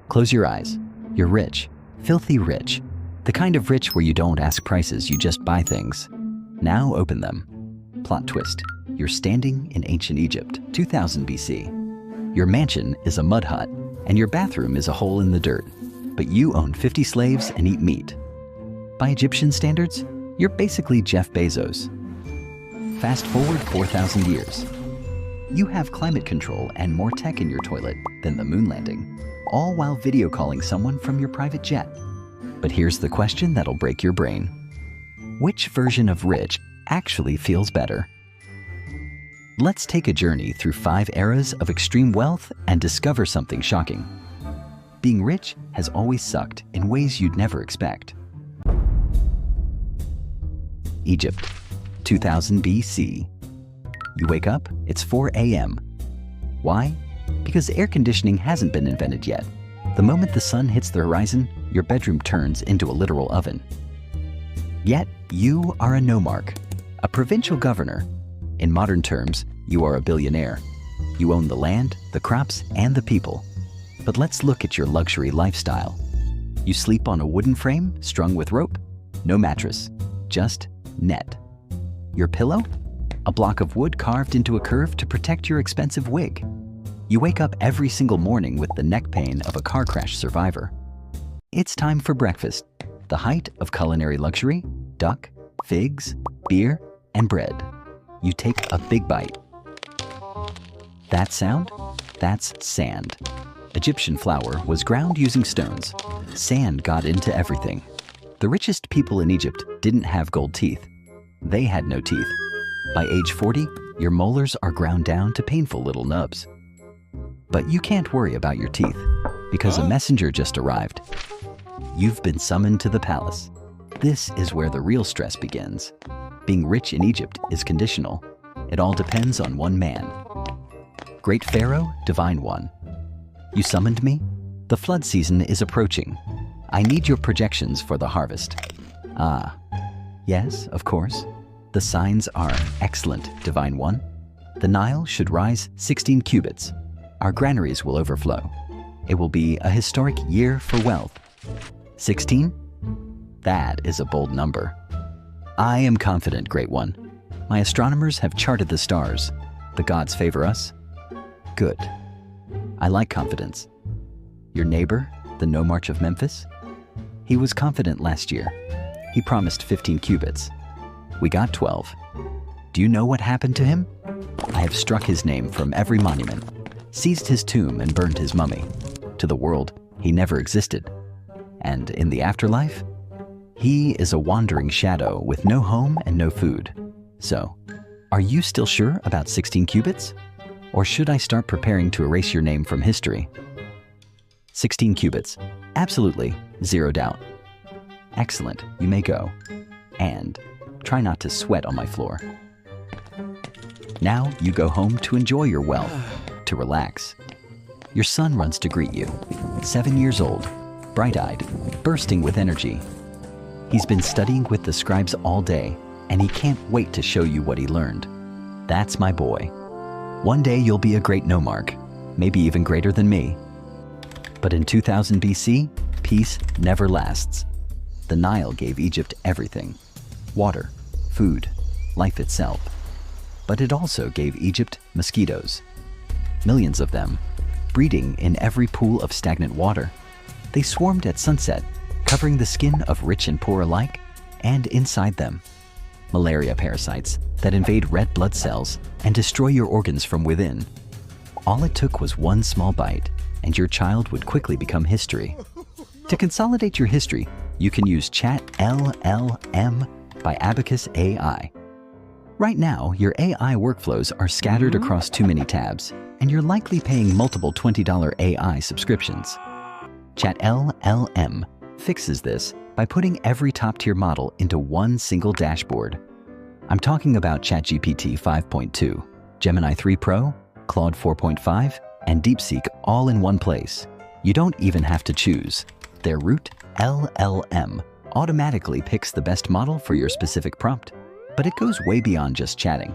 Close your eyes. You're rich, filthy rich. The kind of rich where you don't ask prices, you just buy things. Now open them. Plot twist. You're standing in ancient Egypt, 2000 BC. Your mansion is a mud hut, and your bathroom is a hole in the dirt. But you own 50 slaves and eat meat. By Egyptian standards, you're basically Jeff Bezos. Fast forward 4,000 years. You have climate control and more tech in your toilet than the moon landing, all while video calling someone from your private jet. But here's the question that'll break your brain. Which version of rich actually feels better? Let's take a journey through 5 eras of extreme wealth and discover something shocking. Being rich has always sucked in ways you'd never expect. Egypt, 2000 BC. You wake up, it's 4 a.m. Why? Because air conditioning hasn't been invented yet. The moment the sun hits the horizon, your bedroom turns into a literal oven. Yet, you are a nomarch, a provincial governor. In modern terms, you are a billionaire. You own the land, the crops, and the people. But let's look at your luxury lifestyle. You sleep on a wooden frame strung with rope? No mattress, just net. Your pillow? A block of wood carved into a curve to protect your expensive wig. You wake up every single morning with the neck pain of a car crash survivor. It's time for breakfast, the height of culinary luxury: duck, figs, beer, and bread. You take a big bite. That sound? That's sand. Egyptian flour was ground using stones. Sand got into everything. The richest people in Egypt didn't have gold teeth. They had no teeth. By age 40, your molars are ground down to painful little nubs. But you can't worry about your teeth, because a messenger just arrived. You've been summoned to the palace. This is where the real stress begins. Being rich in Egypt is conditional. It all depends on one man. Great Pharaoh, Divine One. You summoned me? The flood season is approaching. I need your projections for the harvest. Ah, yes, of course. The signs are excellent, Divine One. The Nile should rise 16 cubits. Our granaries will overflow. It will be a historic year for wealth. 16? That is a bold number. I am confident, Great One. My astronomers have charted the stars. The gods favor us. Good. I like confidence. Your neighbor, the nomarch of Memphis? He was confident last year. He promised 15 cubits. We got 12. Do you know what happened to him? I have struck his name from every monument, seized his tomb and burned his mummy. To the world, he never existed. And in the afterlife, he is a wandering shadow with no home and no food. So, are you still sure about 16 cubits? Or should I start preparing to erase your name from history? 16 cubits. Absolutely, 0 doubt. Excellent, you may go. And try not to sweat on my floor. Now you go home to enjoy your wealth, to relax. Your son runs to greet you, 7 years old, bright-eyed, bursting with energy. He's been studying with the scribes all day, and he can't wait to show you what he learned. That's my boy. One day you'll be a great nomarch, maybe even greater than me. But in 2000 BC, peace never lasts. The Nile gave Egypt everything: water, food, life itself. But it also gave Egypt mosquitoes. Millions of them, breeding in every pool of stagnant water. They swarmed at sunset, covering the skin of rich and poor alike, and inside them. Malaria parasites that invade red blood cells and destroy your organs from within. All it took was one small bite, and your child would quickly become history. To consolidate your history, you can use Chat LLM by Abacus AI. Right now, your AI workflows are scattered across too many tabs, and you're likely paying multiple $20 AI subscriptions. Chat LLM fixes this by putting every top-tier model into one single dashboard. I'm talking about ChatGPT 5.2, Gemini 3 Pro, Claude 4.5, and DeepSeek all in one place. You don't even have to choose. Their root, LLM, automatically picks the best model for your specific prompt. But it goes way beyond just chatting.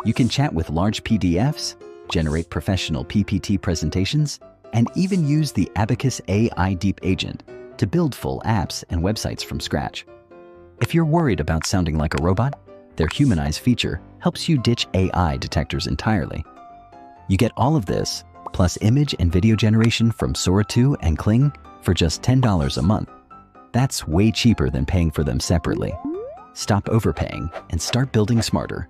You can chat with large PDFs, generate professional PPT presentations, and even use the Abacus AI Deep Agent to build full apps and websites from scratch. If you're worried about sounding like a robot, their Humanize feature helps you ditch AI detectors entirely. You get all of this, plus image and video generation from Sora 2 and Kling for just $10 a month. That's way cheaper than paying for them separately. Stop overpaying and start building smarter.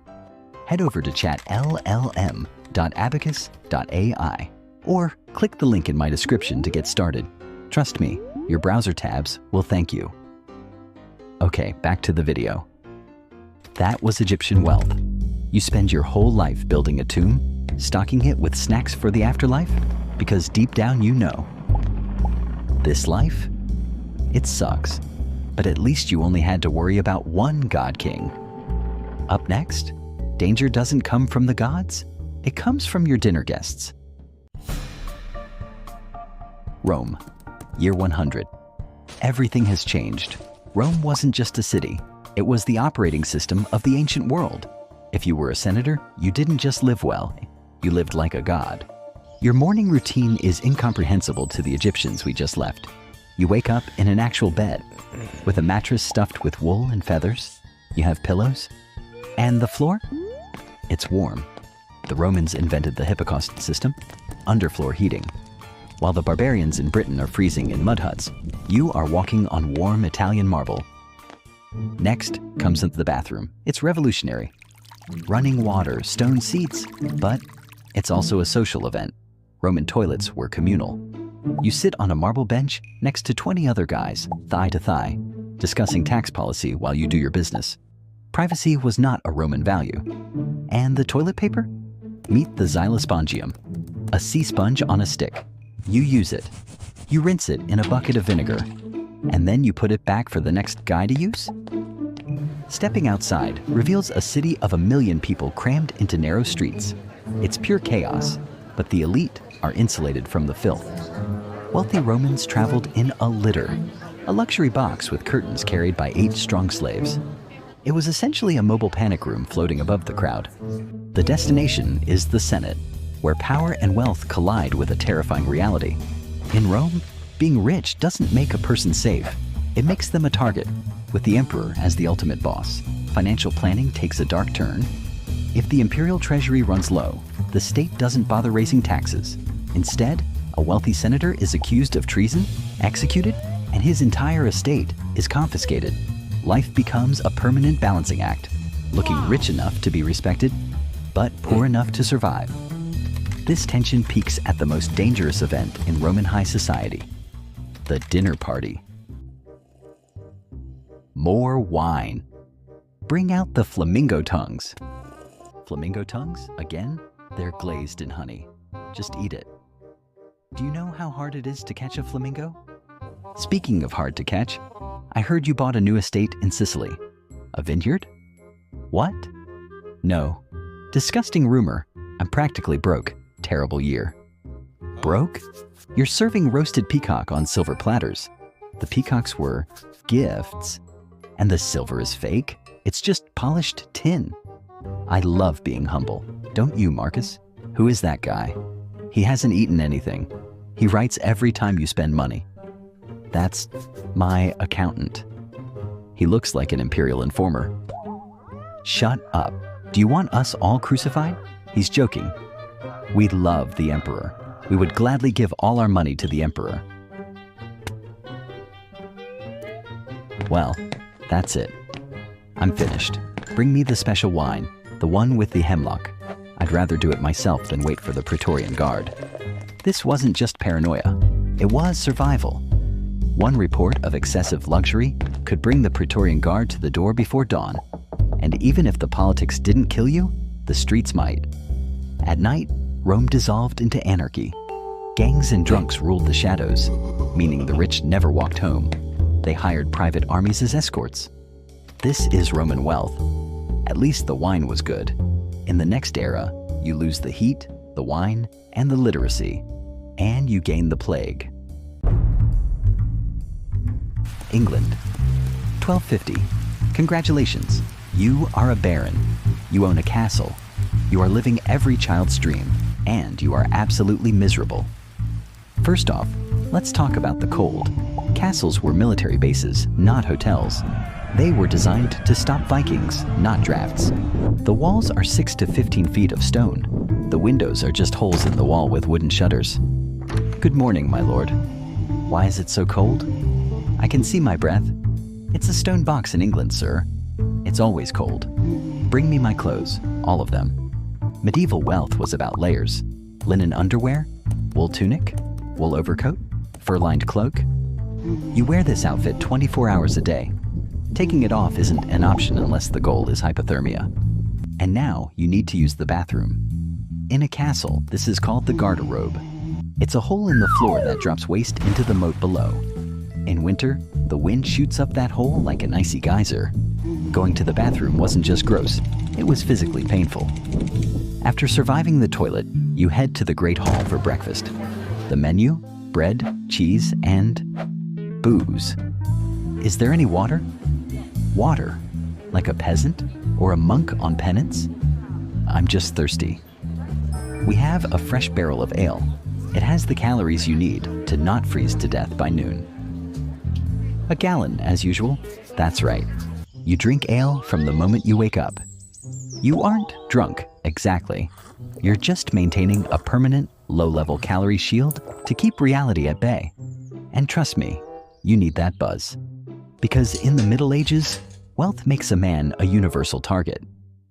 Head over to chatllm.abacus.ai or click the link in my description to get started. Trust me, your browser tabs will thank you. Okay, back to the video. That was Egyptian wealth. You spend your whole life building a tomb, stocking it with snacks for the afterlife, because deep down you know. This life? It sucks, but at least you only had to worry about one God King. Up next, danger doesn't come from the gods, it comes from your dinner guests. Rome, year 100. Everything has changed. Rome wasn't just a city, it was the operating system of the ancient world. If you were a senator, you didn't just live well, you lived like a god. Your morning routine is incomprehensible to the Egyptians we just left. You wake up in an actual bed, with a mattress stuffed with wool and feathers. You have pillows. And the floor? It's warm. The Romans invented the hypocaust system, underfloor heating. While the barbarians in Britain are freezing in mud huts, you are walking on warm Italian marble. Next comes the bathroom. It's revolutionary. Running water, stone seats, but it's also a social event. Roman toilets were communal. You sit on a marble bench next to 20 other guys, thigh to thigh, discussing tax policy while you do your business. Privacy was not a Roman value. And the toilet paper? Meet the xylospongium, a sea sponge on a stick. You use it. You rinse it in a bucket of vinegar, and then you put it back for the next guy to use? Stepping outside reveals a city of 1 million people crammed into narrow streets. It's pure chaos, but the elite are insulated from the filth. Wealthy Romans traveled in a litter, a luxury box with curtains carried by 8 strong slaves. It was essentially a mobile panic room floating above the crowd. The destination is the Senate, where power and wealth collide with a terrifying reality. In Rome, being rich doesn't make a person safe. It makes them a target, with the emperor as the ultimate boss. Financial planning takes a dark turn. If the imperial treasury runs low, the state doesn't bother raising taxes. Instead, a wealthy senator is accused of treason, executed, and his entire estate is confiscated. Life becomes a permanent balancing act, looking rich enough to be respected, but poor enough to survive. This tension peaks at the most dangerous event in Roman high society, the dinner party. More wine. Bring out the flamingo tongues. Flamingo tongues, again, they're glazed in honey. Just eat it. Do you know how hard it is to catch a flamingo? Speaking of hard to catch, I heard you bought a new estate in Sicily. A vineyard? What? No. Disgusting rumor. I'm practically broke. Terrible year. Broke? You're serving roasted peacock on silver platters. The peacocks were gifts. And the silver is fake. It's just polished tin. I love being humble. Don't you, Marcus? Who is that guy? He hasn't eaten anything. He writes every time you spend money. That's my accountant. He looks like an imperial informer. Shut up. Do you want us all crucified? He's joking. We love the emperor. We would gladly give all our money to the emperor. Well, that's it. I'm finished. Bring me the special wine, the one with the hemlock. I'd rather do it myself than wait for the Praetorian Guard. This wasn't just paranoia. It was survival. One report of excessive luxury could bring the Praetorian Guard to the door before dawn. And even if the politics didn't kill you, the streets might. At night, Rome dissolved into anarchy. Gangs and drunks ruled the shadows, meaning the rich never walked home. They hired private armies as escorts. This is Roman wealth. At least the wine was good. In the next era, you lose the heat, the wine, and the literacy, and you gain the plague. England, 1250. Congratulations, you are a baron. You own a castle. You are living every child's dream, and you are absolutely miserable. First off, let's talk about the cold. Castles were military bases, not hotels. They were designed to stop Vikings, not drafts. The walls are 6 to 15 feet of stone. The windows are just holes in the wall with wooden shutters. Good morning, my lord. Why is it so cold? I can see my breath. It's a stone box in England, sir. It's always cold. Bring me my clothes, all of them. Medieval wealth was about layers. Linen underwear, wool tunic, wool overcoat, fur-lined cloak. You wear this outfit 24 hours a day. Taking it off isn't an option unless the goal is hypothermia. And now you need to use the bathroom. In a castle, this is called the garderobe. It's a hole in the floor that drops waste into the moat below. In winter, the wind shoots up that hole like an icy geyser. Going to the bathroom wasn't just gross, it was physically painful. After surviving the toilet, you head to the Great Hall for breakfast. The menu, bread, cheese, and booze. Is there any water? Water? Like a peasant or a monk on penance? I'm just thirsty. We have a fresh barrel of ale. It has the calories you need to not freeze to death by noon. A gallon, as usual. That's right. You drink ale from the moment you wake up. You aren't drunk, exactly. You're just maintaining a permanent, low-level calorie shield to keep reality at bay. And trust me, you need that buzz. Because in the Middle Ages, wealth makes a man a universal target.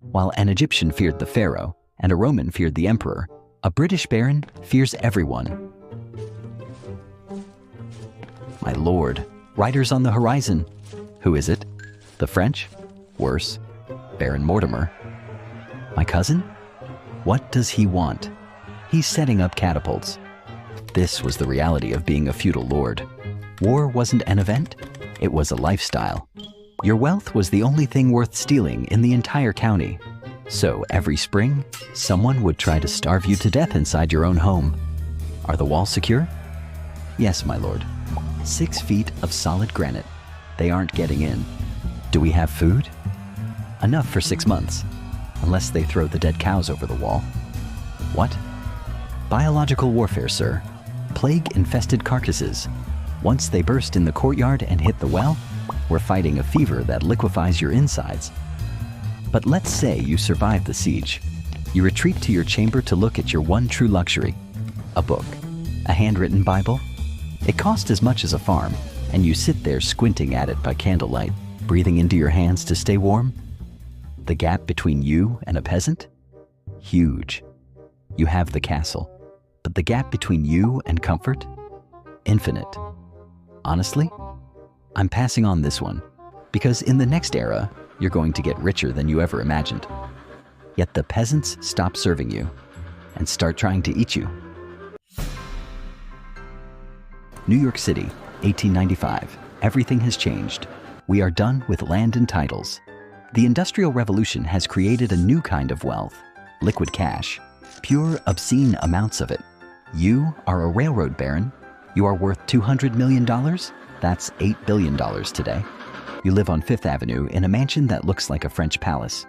While an Egyptian feared the pharaoh and a Roman feared the emperor, a British baron fears everyone. My lord, riders on the horizon. Who is it? The French? Worse, Baron Mortimer. My cousin? What does he want? He's setting up catapults. This was the reality of being a feudal lord. War wasn't an event, it was a lifestyle. Your wealth was the only thing worth stealing in the entire county. So every spring, someone would try to starve you to death inside your own home. Are the walls secure? Yes, my lord. 6 feet of solid granite. They aren't getting in. Do we have food? Enough for 6 months, unless they throw the dead cows over the wall. What? Biological warfare, sir. Plague-infested carcasses. Once they burst in the courtyard and hit the well, we're fighting a fever that liquefies your insides. But let's say you survive the siege. You retreat to your chamber to look at your one true luxury. A book. A handwritten Bible. It cost as much as a farm, and you sit there squinting at it by candlelight, breathing into your hands to stay warm. The gap between you and a peasant? Huge. You have the castle, but the gap between you and comfort? Infinite. Honestly, I'm passing on this one, because in the next era, you're going to get richer than you ever imagined. Yet the peasants stop serving you and start trying to eat you. New York City, 1895. Everything has changed. We are done with land and titles. The Industrial Revolution has created a new kind of wealth, liquid cash, pure, obscene amounts of it. You are a railroad baron. You are worth $200 million? That's $8 billion today. You live on Fifth Avenue in a mansion that looks like a French palace.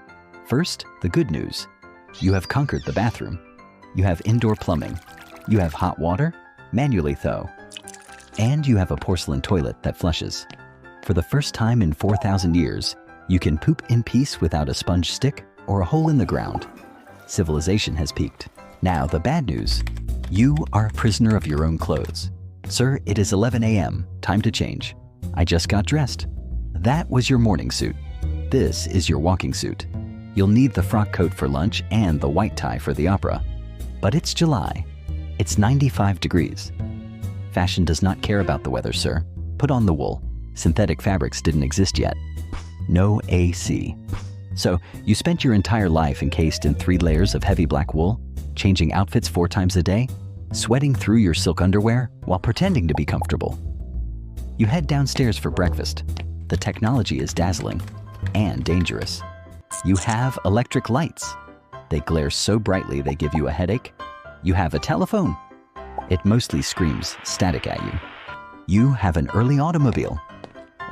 First, the good news. You have conquered the bathroom. You have indoor plumbing. You have hot water, manually though. And you have a porcelain toilet that flushes. For the first time in 4,000 years, you can poop in peace without a sponge stick or a hole in the ground. Civilization has peaked. Now the bad news. You are a prisoner of your own clothes. Sir, it is 11 a.m. Time to change. I just got dressed. That was your morning suit. This is your walking suit. You'll need the frock coat for lunch and the white tie for the opera. But it's July. It's 95 degrees. Fashion does not care about the weather, sir. Put on the wool. Synthetic fabrics didn't exist yet. No AC. So you spent your entire life encased in 3 layers of heavy black wool, changing outfits 4 times a day, sweating through your silk underwear while pretending to be comfortable. You head downstairs for breakfast. The technology is dazzling and dangerous. You have electric lights. They glare so brightly they give you a headache. You have a telephone. It mostly screams static at you. You have an early automobile.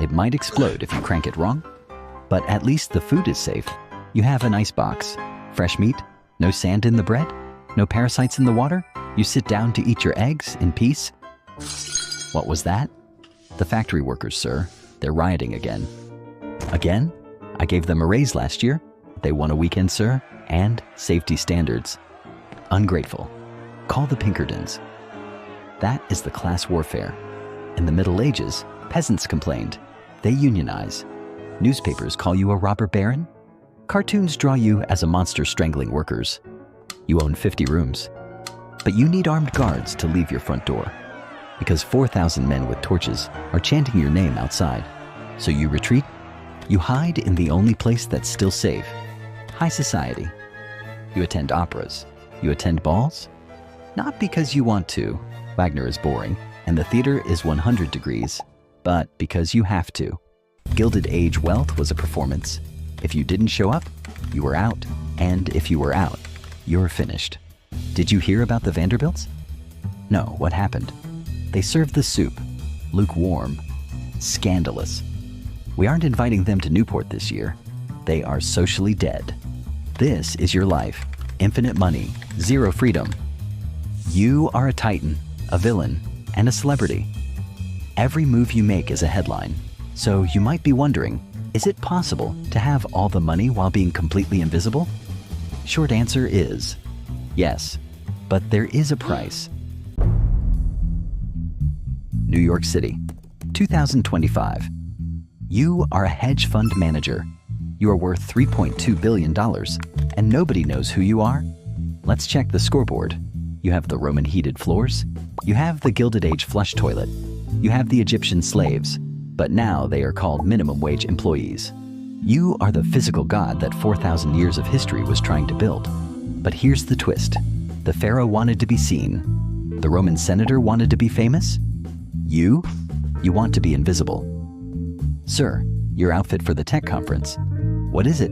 It might explode if you crank it wrong, but at least the food is safe. You have an ice box, fresh meat, no sand in the bread, no parasites in the water. You sit down to eat your eggs in peace What was that? The factory workers, sir. They're rioting again. Again? I gave them a raise last year. They won a weekend, sir, and safety standards. Ungrateful. Call the Pinkertons. That is the class warfare. In the Middle Ages, peasants complained. They unionize. Newspapers call you a robber baron. Cartoons draw you as a monster strangling workers. You own 50 rooms. But you need armed guards to leave your front door, because 4,000 men with torches are chanting your name outside. So you retreat. You hide in the only place that's still safe, high society. You attend operas. You attend balls. Not because you want to. Wagner is boring, and the theater is 100 degrees, but because you have to. Gilded Age wealth was a performance. If you didn't show up, you were out, and if you were out, you're finished. Did you hear about the Vanderbilts? No, what happened? They served the soup, lukewarm, scandalous. We aren't inviting them to Newport this year. They are socially dead. This is your life. Infinite money, zero freedom. You are a titan, a villain, and a celebrity. Every move you make is a headline. So you might be wondering, is it possible to have all the money while being completely invisible? Short answer is yes, but there is a price. New York City, 2025. You are a hedge fund manager. You are worth $3.2 billion, and nobody knows who you are? Let's check the scoreboard. You have the Roman heated floors. You have the Gilded Age flush toilet. You have the Egyptian slaves, but now they are called minimum wage employees. You are the physical god that 4,000 years of history was trying to build. But here's the twist. The pharaoh wanted to be seen. The Roman senator wanted to be famous. You want to be invisible. Sir, your outfit for the tech conference. What is it?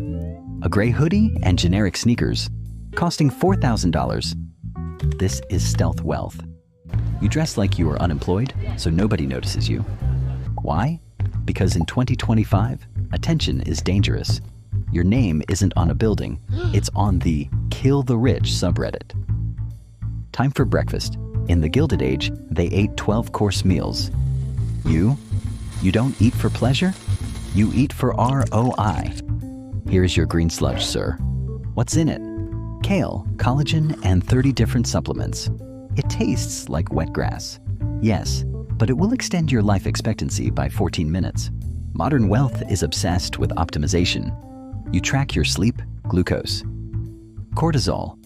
A gray hoodie and generic sneakers, costing $4,000. This is stealth wealth. You dress like you are unemployed, so nobody notices you. Why? Because in 2025, attention is dangerous. Your name isn't on a building, it's on the Kill the Rich subreddit. Time for breakfast. In the Gilded Age, they ate 12-course meals. You don't eat for pleasure? You eat for ROI. Here's your green sludge, sir. What's in it? Kale, collagen, and 30 different supplements. It tastes like wet grass. Yes, but it will extend your life expectancy by 14 minutes. Modern wealth is obsessed with optimization. You track your sleep, glucose. Cortisol.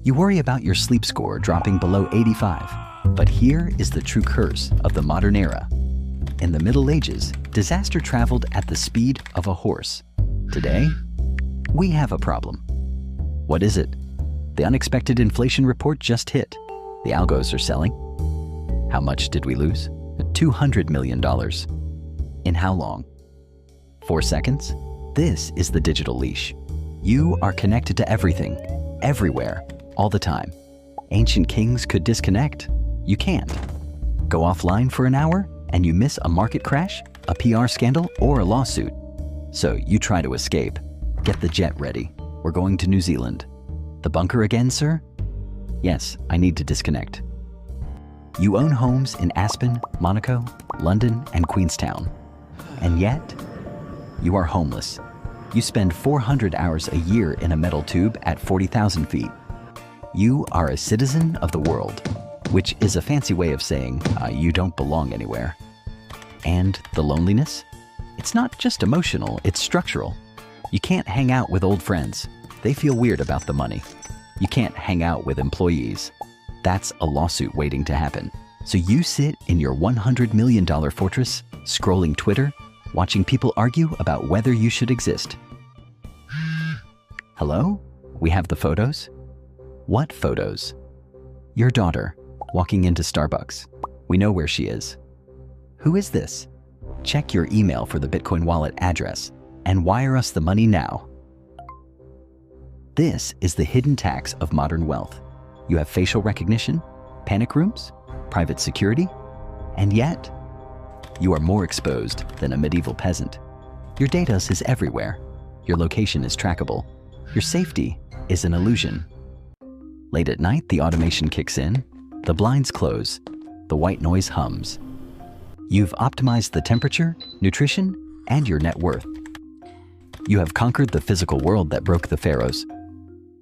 You worry about your sleep score dropping below 85. But here is the true curse of the modern era. In the Middle Ages, disaster traveled at the speed of a horse. Today, we have a problem. What is it? The unexpected inflation report just hit. The algos are selling. How much did we lose? $200 million. In how long? 4 seconds? This is the digital leash. You are connected to everything, everywhere, all the time. Ancient kings could disconnect. You can't. Go offline for an hour and you miss a market crash, a PR scandal, or a lawsuit. So you try to escape. Get the jet ready. We're going to New Zealand. The bunker again, sir? Yes, I need to disconnect. You own homes in Aspen, Monaco, London, and Queenstown. And yet, you are homeless. You spend 400 hours a year in a metal tube at 40,000 feet. You are a citizen of the world, which is a fancy way of saying you don't belong anywhere. And the loneliness? It's not just emotional, it's structural. You can't hang out with old friends. They feel weird about the money. You can't hang out with employees. That's a lawsuit waiting to happen. So you sit in your $100 million fortress, scrolling Twitter, watching people argue about whether you should exist. Hello? We have the photos? What photos? Your daughter, walking into Starbucks. We know where she is. Who is this? Check your email for the Bitcoin wallet address and wire us the money now. This is the hidden tax of modern wealth. You have facial recognition, panic rooms, private security, and yet you are more exposed than a medieval peasant. Your data is everywhere. Your location is trackable. Your safety is an illusion. Late at night, the automation kicks in. The blinds close. The white noise hums. You've optimized the temperature, nutrition, and your net worth. You have conquered the physical world that broke the pharaohs.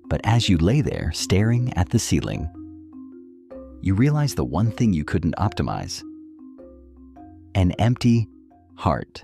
But as you lay there staring at the ceiling, you realize the one thing you couldn't optimize: an empty heart.